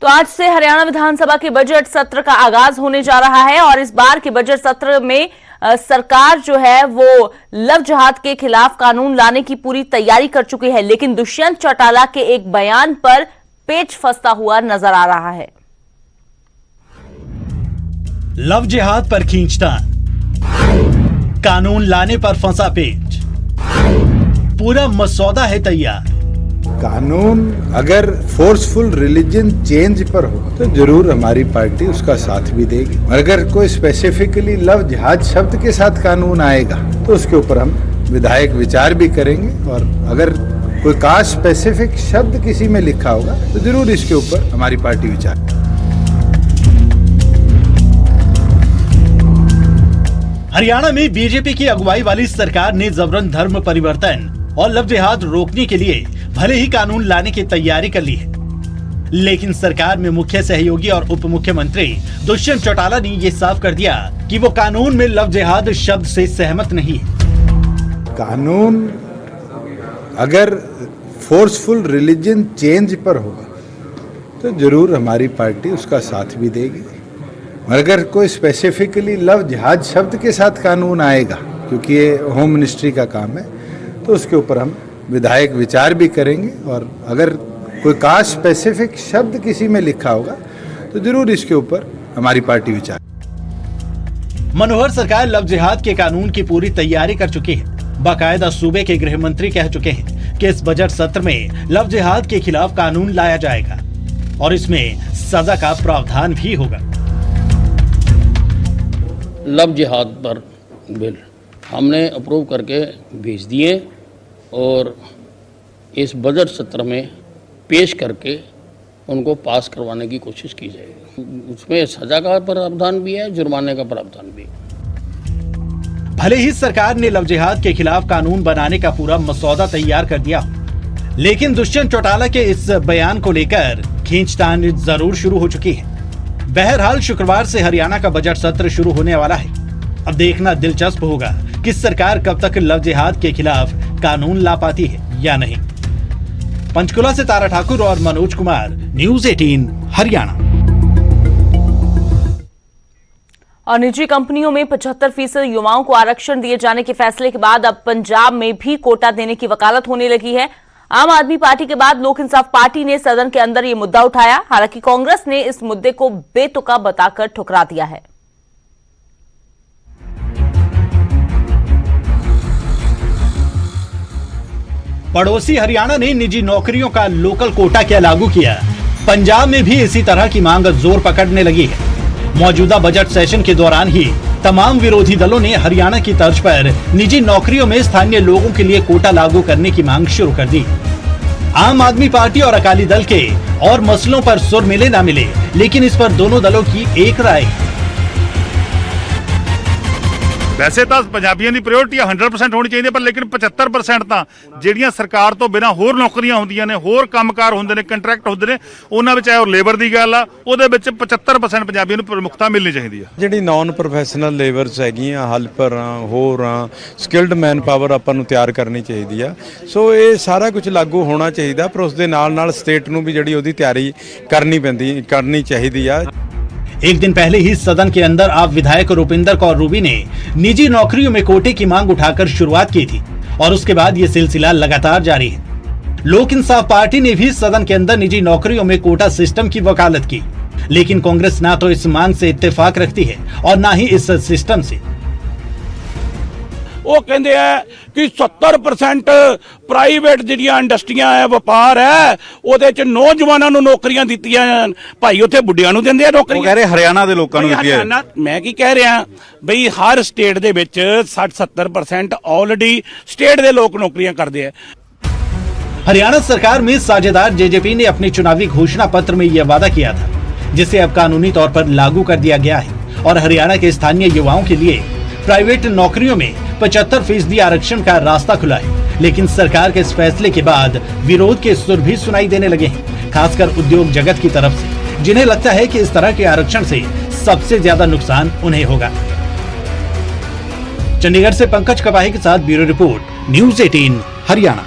तो आज से हरियाणा विधानसभा के बजट सत्र का आगाज होने जा रहा है और इस बार के बजट सत्र में सरकार जो है वो लव जिहाद के खिलाफ कानून लाने की पूरी तैयारी कर चुकी है, लेकिन दुष्यंत चौटाला के एक बयान पर पेच फंसता हुआ नजर आ रहा है। लव जिहाद पर खींचतान, कानून लाने पर फंसा पेच, पूरा मसौदा है तैयार। कानून अगर फोर्सफुल रिलीजन चेंज पर हो तो जरूर हमारी पार्टी उसका साथ भी देगी। अगर कोई स्पेसिफिकली लव जिहाद शब्द के साथ कानून आएगा तो उसके ऊपर हम विधायक विचार भी करेंगे, और अगर कोई कास्ट स्पेसिफिक शब्द किसी में लिखा होगा तो जरूर इसके ऊपर हमारी पार्टी विचार। हरियाणा में बीजेपी की अगुवाई वाली सरकार ने जबरन धर्म परिवर्तन और लव जिहाद रोकने के लिए भले ही कानून लाने की तैयारी कर ली है, लेकिन सरकार में मुख्य सहयोगी और उप मुख्यमंत्री दुष्यंत चौटाला ने ये साफ कर दिया कि वो कानून में लव जिहाद शब्द से सहमत नहीं है। कानून अगर फोर्सफुल रिलीजन चेंज पर होगा तो जरूर हमारी पार्टी उसका साथ भी देगी। अगर कोई स्पेसिफिकली लव जिहाद शब्द के साथ कानून आएगा, क्योंकि ये होम मिनिस्ट्री का काम है, तो उसके ऊपर हम विधायक विचार भी करेंगे, और अगर कोई कास्ट स्पेसिफिक शब्द किसी में लिखा होगा तो जरूर इसके ऊपर हमारी पार्टी विचार। मनोहर सरकार लव जिहाद के कानून की पूरी तैयारी कर चुकी है। बाकायदा सूबे के गृह मंत्री कह चुके हैं कि इस बजट सत्र में लव जिहाद के खिलाफ कानून लाया जाएगा और इसमें सजा का प्रावधान भी होगा। लव जिहाद पर बिल हमने अप्रूव करके भेज दिए और इस बजट सत्र में पेश करके उनको पास करवाने की कोशिश की जाएगी। उसमें सजा का प्रावधान भी है, जुर्माने का प्रावधान भी है। भले ही सरकार ने लव जिहाद के खिलाफ कानून बनाने का पूरा मसौदा तैयार कर दिया, लेकिन दुष्यंत चौटाला के इस बयान को लेकर खींचतान जरूर शुरू हो चुकी है। बहरहाल शुक्रवार से हरियाणा का बजट सत्र शुरू होने वाला है। अब देखना दिलचस्प होगा कि सरकार कब तक लव जिहाद के खिलाफ कानून ला पाती है या नहीं। पंचकुला से तारा ठाकुर और मनोज कुमार, न्यूज़ 18 हरियाणा। और निजी कंपनियों में 75% युवाओं को आरक्षण दिए जाने के फैसले के बाद अब पंजाब में भी कोटा देने की वकालत होने लगी है। आम आदमी पार्टी के बाद लोक इंसाफ पार्टी ने सदन के अंदर ये मुद्दा उठाया। हालांकि कांग्रेस ने इस मुद्दे को बेतुका बताकर ठुकरा दिया है। पड़ोसी हरियाणा ने निजी नौकरियों का लोकल कोटा क्या लागू किया। पंजाब में भी इसी तरह की मांग जोर पकड़ने लगी है। मौजूदा बजट सेशन के दौरान ही तमाम विरोधी दलों ने हरियाणा की तर्ज पर निजी नौकरियों में स्थानीय लोगों के लिए कोटा लागू करने की मांग शुरू कर दी। आम आदमी पार्टी और अकाली दल के और मसलों पर सुर मिले ना मिले, लेकिन इस पर दोनों दलों की एक राय है। वैसे तो पंजाबियों की प्रायोरिटी 100% होनी चाहिए, पर लेकिन 75% तो ਜਿਹੜੀਆਂ ਸਰਕਾਰ ਤੋਂ ਬਿਨਾ ਹੋਰ ਨੌਕਰੀਆਂ ਹੁੰਦੀਆਂ ਨੇ, ਹੋਰ ਕੰਮਕਾਰ ਹੁੰਦੇ ਨੇ, ਕੰਟਰੈਕਟ ਹੁੰਦੇ ਨੇ, ਉਹਨਾਂ ਵਿੱਚ ਚਾਹੇ ਉਹ ਲੇਬਰ ਦੀ ਗੱਲ ਆ, ਉਹਦੇ ਵਿੱਚ 75% ਪੰਜਾਬੀਆਂ ਨੂੰ ਪ੍ਰਮੁਖਤਾ ਮਿਲਣੀ ਚਾਹੀਦੀ ਆ। ਜਿਹੜੀ ਨਾਨ ਪ੍ਰੋਫੈਸ਼ਨਲ ਲੇਬਰਸ ਹੈਗੀਆਂ, ਹੈਲਪਰ ਆ, ਹੋਰ ਆ, ਸਕਿਲਡ ਮੈਨ ਪਾਵਰ ਆਪਾਂ ਨੂੰ ਤਿਆਰ ਕਰਨੀ ਚਾਹੀਦੀ ਆ। ਸੋ ਇਹ ਸਾਰਾ ਕੁਝ ਲਾਗੂ ਹੋਣਾ ਚਾਹੀਦਾ, ਪਰ ਉਸ ਦੇ ਨਾਲ ਸਟੇਟ ਨੂੰ ਵੀ ਜਿਹੜੀ ਉਹਦੀ ਤਿਆਰੀ ਕਰਨੀ ਚਾਹੀਦੀ ਆ। एक दिन पहले ही सदन के अंदर आप विधायक रूपिंदर कौर रूबी ने निजी नौकरियों में कोटे की मांग उठाकर शुरुआत की थी और उसके बाद ये सिलसिला लगातार जारी है। लोक इंसाफ पार्टी ने भी सदन के अंदर निजी नौकरियों में कोटा सिस्टम की वकालत की, लेकिन कांग्रेस ना तो इस मांग से इत्तेफाक रखती है और ना ही इस सिस्टम से। ਉਹ ਕਹਿੰਦੇ ਆ ਕਿ 70% ਪ੍ਰਾਈਵੇਟ ਜਿਹੜੀਆਂ ਇੰਡਸਟਰੀਆਂ ਹੈ, ਵਪਾਰ ਹੈ, ਉਹਦੇ ਚ ਨੌਜਵਾਨਾਂ ਨੂੰ ਨੌਕਰੀਆਂ ਦਿੱਤੀਆਂ ਜਾਣ। ਭਾਈ ਉੱਥੇ ਬੁੱਢਿਆਂ ਨੂੰ ਦਿੰਦੇ ਆ ਨੌਕਰੀਆਂ। ਉਹ ਕਹਿ ਰਹੇ ਹਰਿਆਣਾ ਦੇ ਲੋਕਾਂ ਨੂੰ ਦਿੱਤੀ ਹੈ। ਮੈਂ ਕੀ ਕਹਿ ਰਿਹਾ ਬਈ ਹਰ ਸਟੇਟ ਦੇ ਵਿੱਚ 60-70% ਆਲਰੇਡੀ ਸਟੇਟ ਦੇ ਲੋਕ ਨੌਕਰੀਆਂ ਕਰਦੇ ਆ। हरियाणा सरकार में साझेदार जेजेपी ने अपने चुनावी घोषणा पत्र में यह वादा किया था, जिसे अब कानूनी तौर पर लागू कर दिया गया है और हरियाणा के स्थानीय युवाओं के लिए प्राइवेट नौकरियों में 75% आरक्षण का रास्ता खुला है। लेकिन सरकार के इस फैसले के बाद विरोध के सुर भी सुनाई देने लगे हैं, खासकर उद्योग जगत की तरफ से, जिन्हें लगता है कि इस तरह के आरक्षण से सबसे ज्यादा नुकसान उन्हें होगा। चंडीगढ़ से पंकज कपाही के साथ ब्यूरो रिपोर्ट, न्यूज़ 18 हरियाणा।